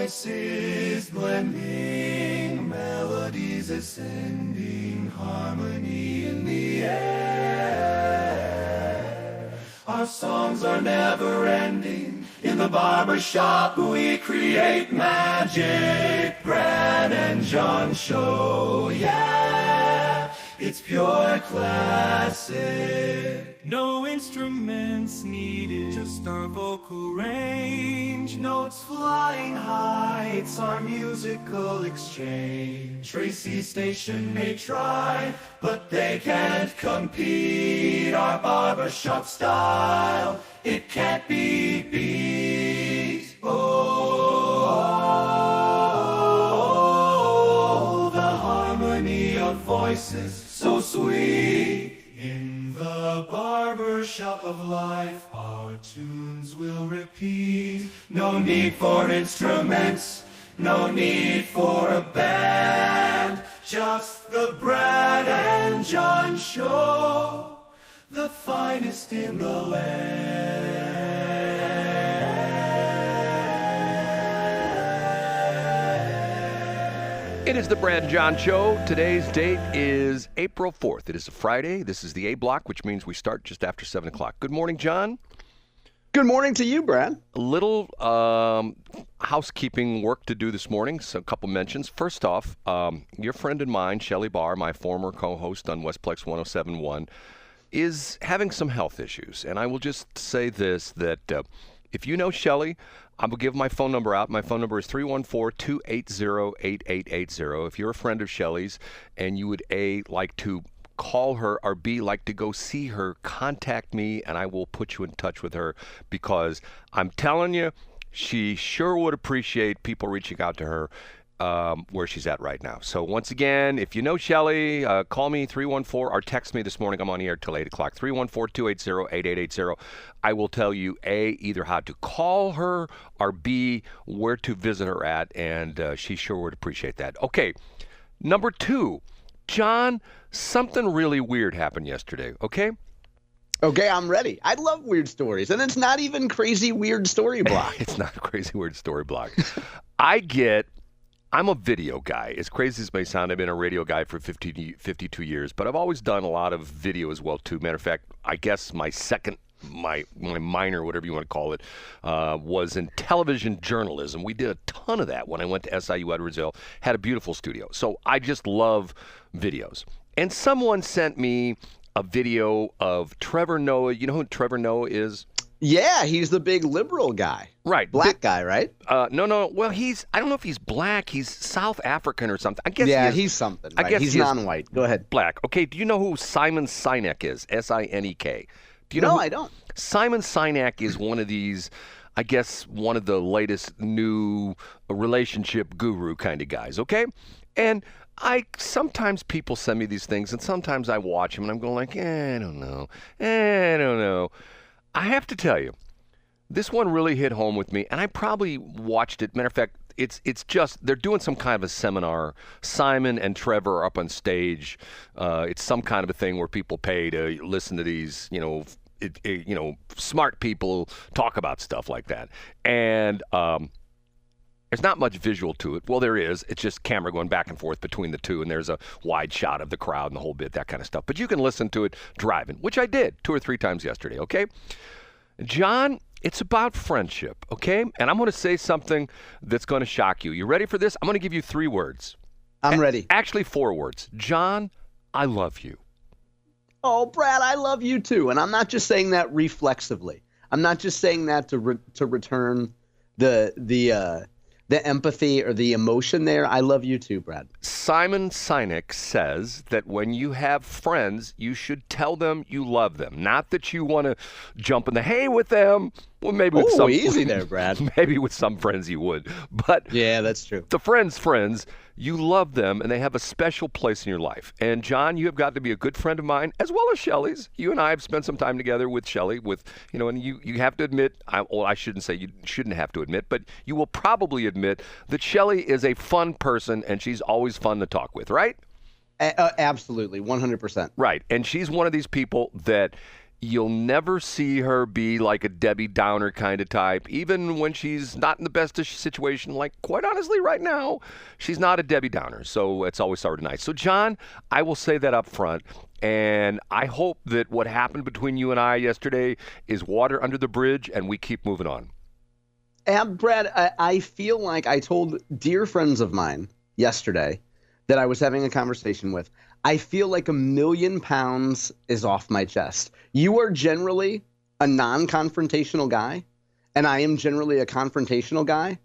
voices blending, melodies ascending, harmony in the air. Our songs are never ending. In the barbershop we create magic. Brad and John Show, yeah, it's pure classic. No instruments needed, just our vocal range. Notes flying high, it's our musical exchange. Tracy's station may try, but they can't compete. Our barbershop style, it can't be beat. Oh, the harmony of voices, so sweet. In the barbershop of life, our tunes will repeat. No need for instruments, no need for a band. Just the Brad and John Show, the finest in the land. It is the Brad and John Show. Today's date is April 4th. It is a Friday. This is the A block, which means we start just after 7 o'clock. Good morning, John. Good morning to you, Brad. A little housekeeping work to do this morning, so a couple mentions. First off, your friend and mine, Shelly Barr, my former co-host on Westplex 1071, is having some health issues. And I will just say this, that if you know Shelly, I will give my phone number out. My phone number is 314-280-8880. If you're a friend of Shelly's and you would, A, like to call her, or B, like to go see her, contact me and I will put you in touch with her, because I'm telling you, she sure would appreciate people reaching out to her where she's at right now. So once again, if you know Shelly, call me 314 or text me this morning. I'm on the air till 8 o'clock. 314-280-8880. I will tell you, A, either how to call her, or B, where to visit her at, and she sure would appreciate that. Okay, number 2. John, something really weird happened yesterday, okay? Okay, I'm ready. I love weird stories, and it's not even crazy weird story block. It's not a crazy weird story block. I'm a video guy. As crazy as it may sound, I've been a radio guy for 52 years, but I've always done a lot of video as well, too. Matter of fact, I guess my minor, whatever you want to call it, was in television journalism. We did a ton of that when I went to SIU Edwardsville, had a beautiful studio. So I just love videos. And someone sent me a video of Trevor Noah. You know who Trevor Noah is? Yeah, he's the big liberal guy. Right. Black guy, right? No. Well, I don't know if he's black. He's South African or something. I guess he's something. Right? I guess he's non-white. Go ahead. Black. Okay, do you know who Simon Sinek is? S-I-N-E-K. Do you know? No, I don't. Simon Sinek is one of these, I guess, one of the latest new relationship guru kind of guys, okay? And sometimes people send me these things, and sometimes I watch them, and I'm going like, I don't know. I have to tell you, this one really hit home with me, and I probably watched it. Matter of fact, it's just, they're doing some kind of a seminar. Simon and Trevor are up on stage. It's some kind of a thing where people pay to listen to these, smart people talk about stuff like that. And there's not much visual to it. Well, there is. It's just camera going back and forth between the two, and there's a wide shot of the crowd and the whole bit, that kind of stuff. But you can listen to it driving, which I did 2 or 3 times yesterday, okay? John, it's about friendship, okay? And I'm going to say something that's going to shock you. You ready for this? I'm going to give you 3 words. I'm ready. Actually, 4 words. John, I love you. Oh, Brad, I love you too. And I'm not just saying that reflexively. I'm not just saying that to return the empathy or the emotion there. I love you too, Brad. Simon Sinek says that when you have friends, you should tell them you love them. Not that you want to jump in the hay with them. Well, maybe with some easy there, Brad. Maybe with some friends you would. But yeah, that's true. The friends, you love them, and they have a special place in your life. And John, you have got to be a good friend of mine, as well as Shelly's. You and I have spent some time together with Shelly, and you have to admit, I shouldn't say you shouldn't have to admit, but you will probably admit that Shelly is a fun person, and she's always fun to talk with, right? Absolutely, 100%. Right, and she's one of these people that You'll never see her be like a Debbie Downer kind of type, even when she's not in the best situation. Like, quite honestly, right now, she's not a Debbie Downer. So it's always sort of nice. So, John, I will say that up front. And I hope that what happened between you and I yesterday is water under the bridge and we keep moving on. Brad, I feel like I told dear friends of mine yesterday that I was having a conversation with. I feel like 1,000,000 pounds is off my chest. You are generally a non-confrontational guy, and I am generally a confrontational guy.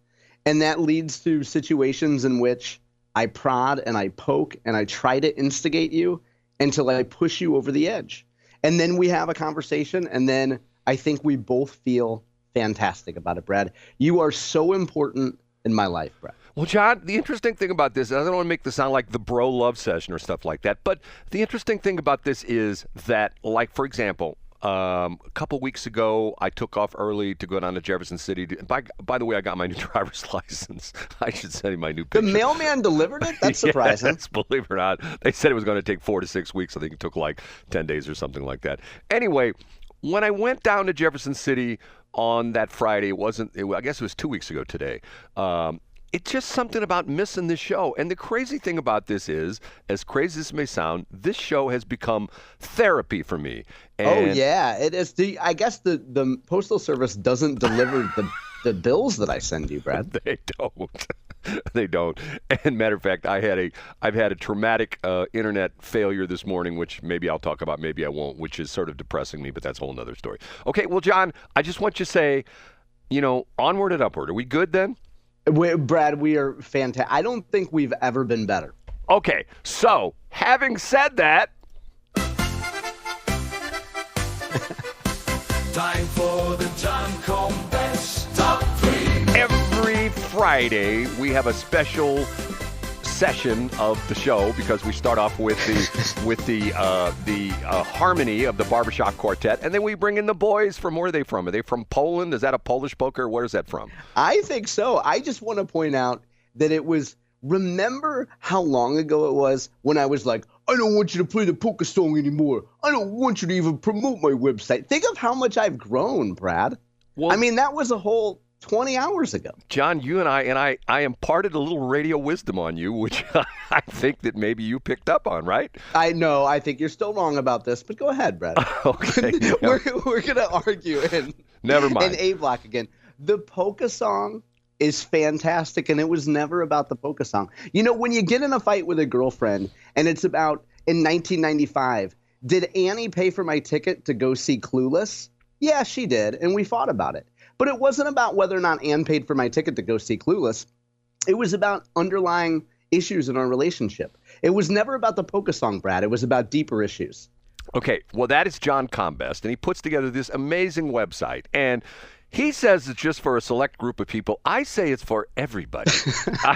And that leads to situations in which I prod and I poke and I try to instigate you until I push you over the edge. And then we have a conversation, and then I think we both feel fantastic about it, Brad. You are so important in my life, Brad. Well, John, the interesting thing about this, and I don't want to make this sound like the bro love session or stuff like that, but the interesting thing about this is that, like, for example, a couple weeks ago, I took off early to go down to Jefferson City. By the way, I got my new driver's license. I should send you my new picture. The mailman delivered it? That's surprising. Yes, believe it or not. They said it was going to take 4 to 6 weeks. I think it took like 10 days or something like that. Anyway, when I went down to Jefferson City on that Friday, I guess it was 2 weeks ago today. It's just something about missing this show. And the crazy thing about this is, as crazy as this may sound, this show has become therapy for me. And yeah, it is. I guess the Postal Service doesn't deliver the bills that I send you, Brad. They don't. They don't. And matter of fact, I've had a traumatic internet failure this morning, which maybe I'll talk about, maybe I won't, which is sort of depressing me, but that's a whole nother story. Okay, well, John, I just want you to say, onward and upward. Are we good then? Brad, we are fantastic. I don't think we've ever been better. Okay, so having said that, Time for the John Combe Best Top 3. every Friday we have a special session of the show because we start off with the harmony of the Barbershop Quartet, and then we bring in the boys from, where are they from? Are they from Poland? Is that a Polish poker? Where is that from? I think so. I just want to point out that it was, remember how long ago it was when I was like, I don't want you to play the polka song anymore. I don't want you to even promote my website. Think of how much I've grown, Brad. Well, I mean, that was a whole 20 hours ago. John, you and I imparted a little radio wisdom on you, which I think that maybe you picked up on, right? I know. I think you're still wrong about this, but go ahead, Brad. Okay. We're going to argue Never mind. in A block again. The polka song is fantastic, and it was never about the polka song. When you get in a fight with a girlfriend, and it's about, in 1995, did Annie pay for my ticket to go see Clueless? Yeah, she did, and we fought about it. But it wasn't about whether or not Ann paid for my ticket to go see Clueless. It was about underlying issues in our relationship. It was never about the polka song, Brad. It was about deeper issues. Okay, well, that is John Combest, and he puts together this amazing website. And he says it's just for a select group of people. I say it's for everybody.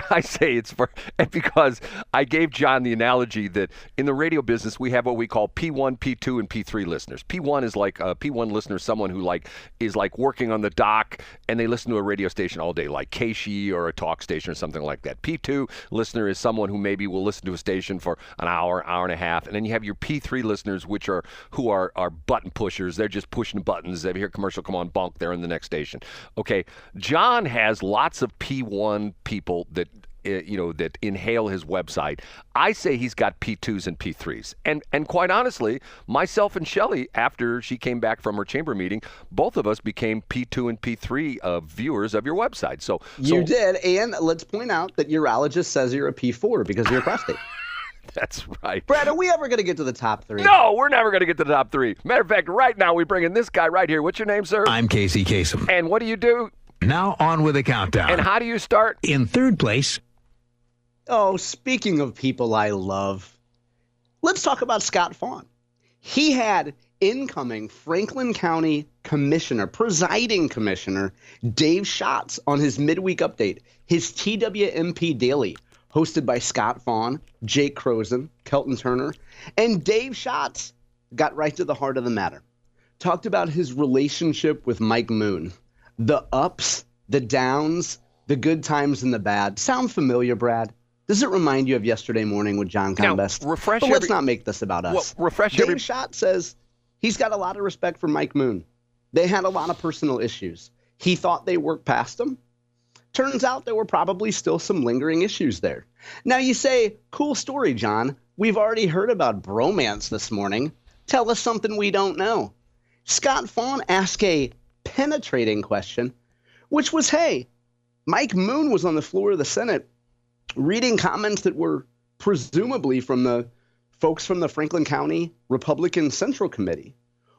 I say it's for, because I gave John the analogy that in the radio business, we have what we call P1, P2, and P3 listeners. P1 is like a P1 listener, someone who is working on the dock and they listen to a radio station all day, like KSHE or a talk station or something like that. P2 listener is someone who maybe will listen to a station for an hour, hour and a half. And then you have your P3 listeners, who are button pushers. They're just pushing buttons. They hear a commercial, come on, bonk, they're in the next station. Okay, John has lots of P1 people that that inhale his website. I say he's got P2s and P3s. And quite honestly, myself and Shelly, after she came back from her chamber meeting, both of us became P2 and P3 viewers of your website. So you did, and let's point out that urologist says you're a P4 because of your prostate. That's right. Brad, are we ever going to get to the top 3? No, we're never going to get to the top 3. Matter of fact, right now we bring in this guy right here. What's your name, sir? I'm Casey Kasem. And what do you do? Now on with the countdown. And how do you start? In third place. Oh, speaking of people I love, let's talk about Scott Fawn. He had incoming Franklin County presiding commissioner, Dave Schatz on his midweek update, his TWMPDaily, hosted by Scott Fawn, Jake Crozen, Kelton Turner, and Dave Schatz got right to the heart of the matter. Talked about his relationship with Mike Moon. The ups, the downs, the good times and the bad. Sound familiar, Brad? Does it remind you of yesterday morning with John Combest? Now, let's not make this about us. Well, Dave Schatz says he's got a lot of respect for Mike Moon. They had a lot of personal issues. He thought they worked past them. Turns out there were probably still some lingering issues there. Now you say, cool story, John. We've already heard about bromance this morning. Tell us something we don't know. Scott Fawn asked a penetrating question, which was, hey, Mike Moon was on the floor of the Senate reading comments that were presumably from the folks from the Franklin County Republican Central Committee.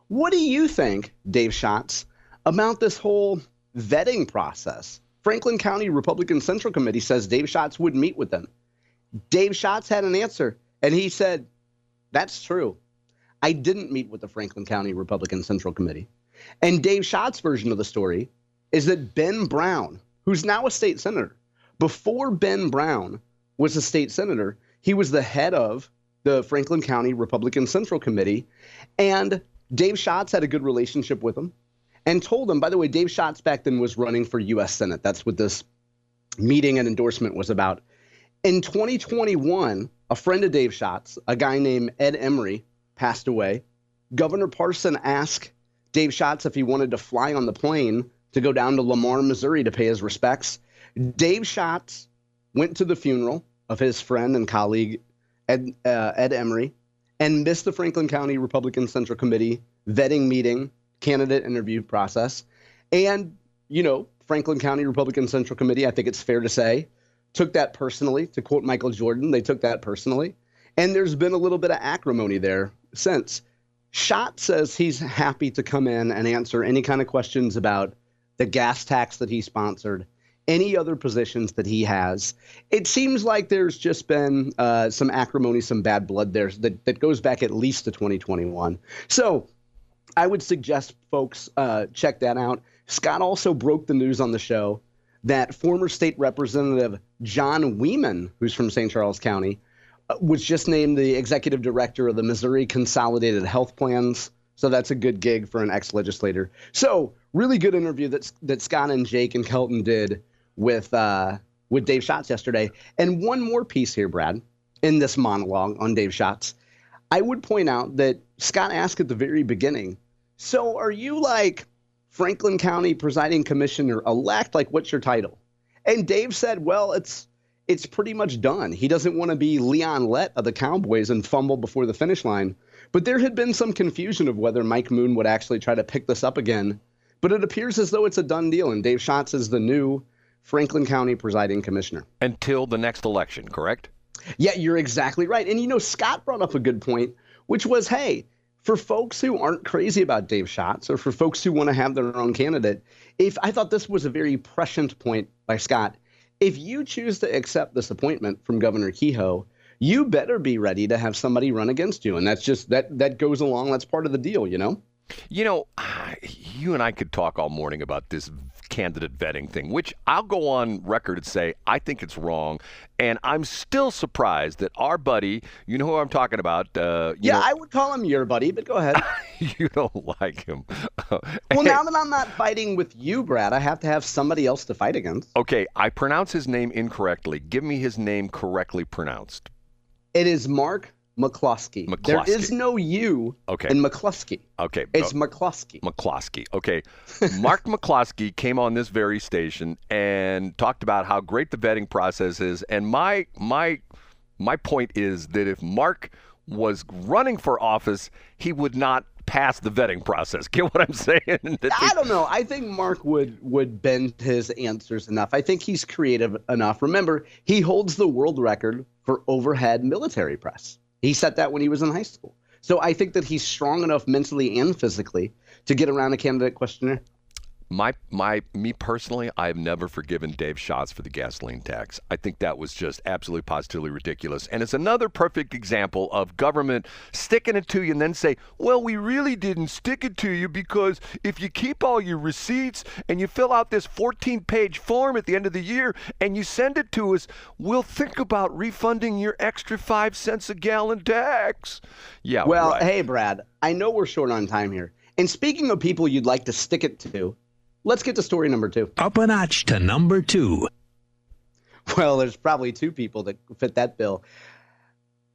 What do you think, Dave Schatz, about this whole vetting process? Franklin County Republican Central Committee says Dave Schatz would meet with them. Dave Schatz had an answer, and he said, that's true. I didn't meet with the Franklin County Republican Central Committee. And Dave Schatz's version of the story is that Ben Brown, who's now a state senator, before Ben Brown was a state senator, he was the head of the Franklin County Republican Central Committee. And Dave Schatz had a good relationship with him and told him, by the way, Dave Schatz back then was running for U.S. Senate. That's what this meeting and endorsement was about. In 2021, a friend of Dave Schatz, a guy named Ed Emery, passed away. Governor Parson asked Dave Schatz if he wanted to fly on the plane to go down to Lamar, Missouri to pay his respects. Dave Schatz went to the funeral of his friend and colleague, Ed Emery, and missed the Franklin County Republican Central Committee vetting meeting, candidate interview process. And, you know, Franklin County Republican Central Committee, I think it's fair to say, took that personally. To quote Michael Jordan, they took that personally. And there's been a little bit of acrimony there since. Schatz says he's happy to come in and answer any kind of questions about the gas tax that he sponsored, any other positions that he has. It seems like there's just been some acrimony, some bad blood there that goes back at least to 2021. So I would suggest folks check that out. Scott also broke the news on the show that former state representative John Weeman, who's from St. Charles County, was just named the executive director of the Missouri Consolidated Health Plans. So that's a good gig for an ex-legislator. So really good interview that Scott and Jake and Kelton did with Dave Schatz yesterday. And one more piece here, Brad, in this monologue on Dave Schatz. I would point out that Scott asked at the very beginning, so are you like Franklin County Presiding Commissioner-elect? Like, what's your title? And Dave said, well, it's pretty much done. He doesn't want to be Leon Lett of the Cowboys and fumble before the finish line. But there had been some confusion of whether Mike Moon would actually try to pick this up again. But it appears as though it's a done deal, and Dave Schatz is the new Franklin County Presiding Commissioner. Until the next election, correct? Yeah, you're exactly right. And, you know, Scott brought up a good point, which was, hey, for folks who aren't crazy about Dave Schatz or for folks who want to have their own candidate, I thought this was a very prescient point by Scott. If you choose to accept this appointment from Governor Kehoe, you better be ready to have somebody run against you. And that's just that goes along. That's part of the deal, you know? You know, you and I could talk all morning about this candidate vetting thing, which I'll go on record and say I think it's wrong. And I'm still surprised that our buddy, you know who I'm talking about. I would call him your buddy, but go ahead. You don't like him. Well, now that I'm not fighting with you, Brad, I have to have somebody else to fight against. Okay, I pronounce his name incorrectly. Give me his name correctly pronounced. It is Mark McCloskey. There is no U in McCloskey. Okay. It's McCloskey. McCloskey. Okay. Mark McCloskey came on this very station and talked about how great the vetting process is. And my point is that if Mark was running for office, he would not pass the vetting process. Get what I'm saying? I don't know. I think Mark would bend his answers enough. I think he's creative enough. Remember, he holds the world record for overhead military press. He set that when he was in high school. So I think that he's strong enough mentally and physically to get around a candidate questionnaire. Me personally, I've never forgiven Dave Schatz for the gasoline tax. I think that was just absolutely positively ridiculous. And it's another perfect example of government sticking it to you and then say, well, we really didn't stick it to you because if you keep all your receipts and you fill out this 14-page form at the end of the year and you send it to us, we'll think about refunding your extra 5 cents a gallon tax. Yeah. Well, right. Hey, Brad, I know we're short on time here. And speaking of people you'd like to stick it to, let's get to story number 2. Up a notch to number 2. Well, there's probably 2 people that fit that bill.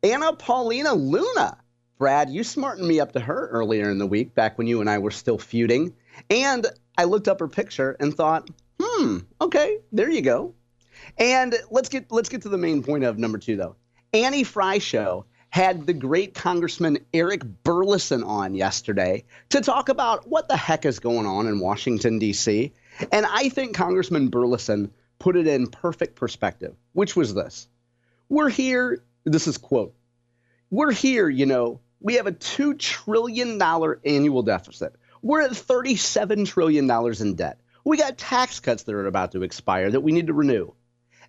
Anna Paulina Luna Brad, you smartened me up to her earlier in the week, back when you and I were still feuding. And I looked up her picture and thought, okay, there you go. And let's get to the main point of number 2, though. Annie Frey show had the great Congressman Eric Burlison on yesterday to talk about what the heck is going on in Washington, D.C. And I think Congressman Burlison put it in perfect perspective, which was this. We're here, this is quote, we're here, we have a $2 trillion annual deficit. We're at $37 trillion in debt. We got tax cuts that are about to expire that we need to renew.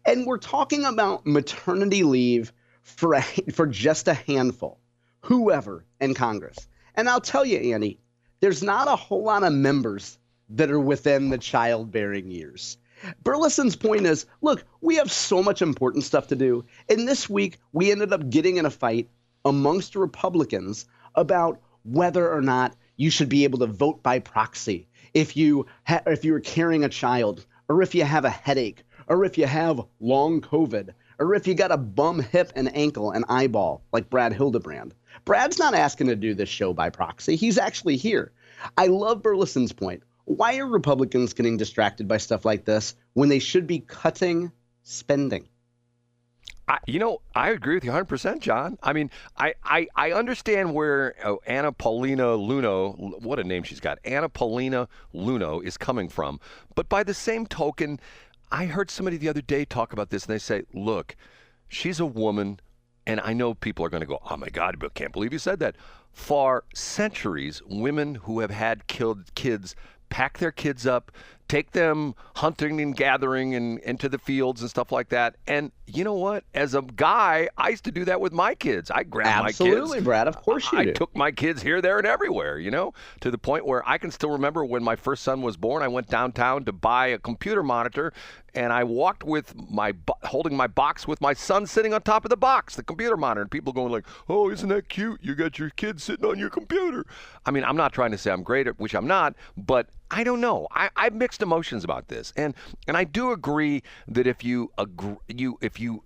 And we're talking about maternity leave for just a handful, whoever in Congress. And I'll tell you, Annie, there's not a whole lot of members that are within the childbearing years. Burlison's point is, look, we have so much important stuff to do. And this week, we ended up getting in a fight amongst Republicans about whether or not you should be able to vote by proxy if you're carrying a child, or if you have a headache, or if you have long COVID, or if you got a bum hip and ankle and eyeball like Brad Hildebrand. Brad's not asking to do this show by proxy. He's actually here. I love Burlison's point. Why are Republicans getting distracted by stuff like this when they should be cutting spending? I agree with you 100%, John. I mean, I understand where Anna Paulina Luno, what a name she's got, Anna Paulina Luno is coming from. But by the same token, I heard somebody the other day talk about this, and they say, look, she's a woman, and I know people are going to go, oh, my God, I can't believe you said that. For centuries, women who have had killed kids pack their kids up, take them hunting and gathering and into the fields and stuff like that. And you know what? As a guy, I used to do that with my kids. I grabbed my kids. Absolutely, Brad. Of course you do. I took my kids here, there, and everywhere, to the point where I can still remember when my first son was born, I went downtown to buy a computer monitor, and I walked with holding my box with my son sitting on top of the box, the computer monitor, and people going like, oh, isn't that cute? You got your kid sitting on your computer. I mean, I'm not trying to say I'm great, which I'm not, but I don't know. I have mixed emotions about this, and I do agree that if you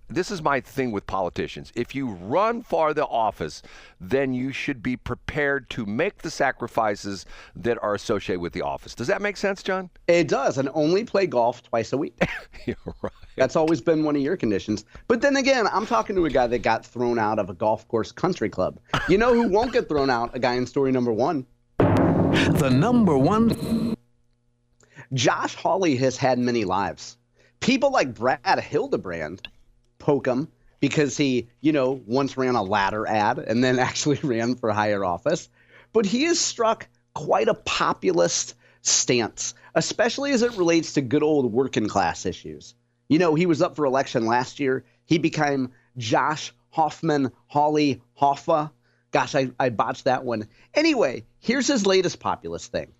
this is my thing with politicians. If you run for the office, then you should be prepared to make the sacrifices that are associated with the office. Does that make sense, John? It does, and only play golf twice a week. You're right. That's always been one of your conditions. But then again, I'm talking to a guy that got thrown out of a golf course country club. You know who won't get thrown out? A guy in story number 1. The number 1. Josh Hawley has had many lives. People like Brad Hildebrand poke him because he, once ran a ladder ad and then actually ran for higher office. But he has struck quite a populist stance, especially as it relates to good old working class issues. He was up for election last year. He became Josh Hoffman Hawley Hoffa. Gosh, I botched that one. Anyway, here's his latest populist thing.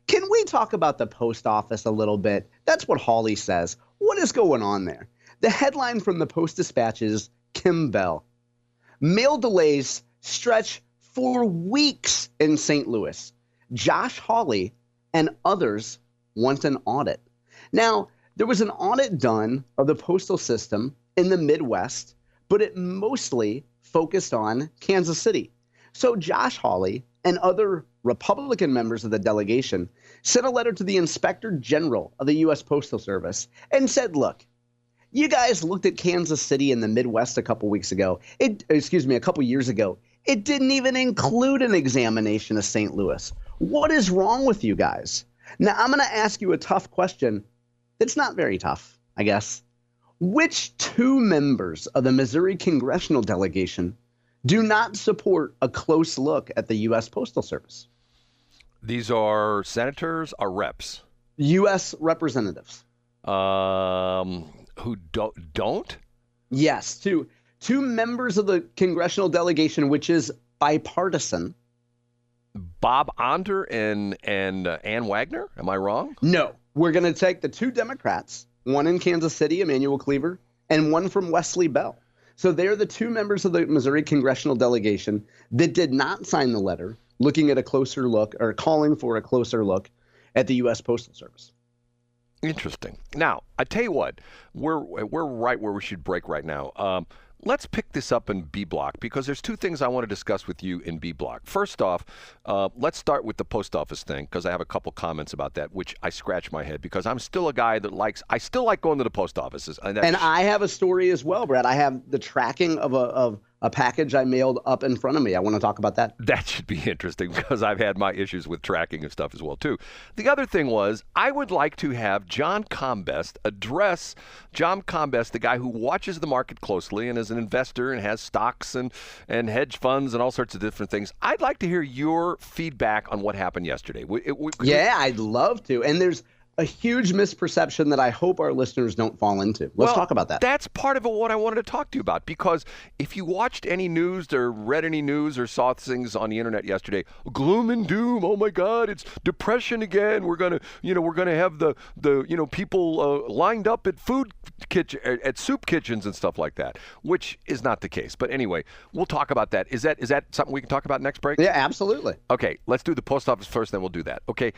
Can we talk about the post office a little bit? That's what Hawley says. What is going on there? The headline from the Post-Dispatch is Kim Bell. Mail delays stretch for weeks in St. Louis. Josh Hawley and others want an audit. Now, there was an audit done of the postal system in the Midwest, but it mostly focused on Kansas City. So Josh Hawley and other Republican members of the delegation sent a letter to the Inspector General of the U.S. Postal Service and said, look, you guys looked at Kansas City in the Midwest a couple years ago. It didn't even include an examination of St. Louis. What is wrong with you guys? Now, I'm going to ask you a tough question. It's not very tough, I guess. Which 2 members of the Missouri congressional delegation do not support a close look at the U.S. Postal Service? These are senators or reps? U.S. representatives. Who don't? Yes, two members of the congressional delegation, which is bipartisan. Bob Onder and Ann Wagner? Am I wrong? No. We're going to take the 2 Democrats, one in Kansas City, Emanuel Cleaver, and one from Wesley Bell. So they're the 2 members of the Missouri congressional delegation that did not sign the letter looking at a closer look or calling for a closer look at the U.S. Postal Service. Interesting. Now, I tell you what, we're right where we should break right now. Let's pick this up in B block because there's two things I want to discuss with you in B block. First off, let's start with the post office thing because I have a couple comments about that, which I scratch my head because I'm still a guy that I still like going to the post offices. And I have a story as well, Brad. I have the tracking of a package I mailed up in front of me. I want to talk about that. That should be interesting because I've had my issues with tracking and stuff as well, too. The other thing was I would like to have John Combest address John Combest, the guy who watches the market closely and is an investor and has stocks and hedge funds and all sorts of different things. I'd like to hear your feedback on what happened yesterday. I'd love to. And there's a huge misperception that I hope our listeners don't fall into. Let's talk about that. That's part of what I wanted to talk to you about because if you watched any news or read any news or saw things on the internet yesterday, gloom and doom, oh my God, it's depression again. We're gonna have the people lined up at at soup kitchens and stuff like that, which is not the case. But anyway, we'll talk about that. Is that something we can talk about next break? Yeah, absolutely. Okay, let's do the post office first, then we'll do that. Okay,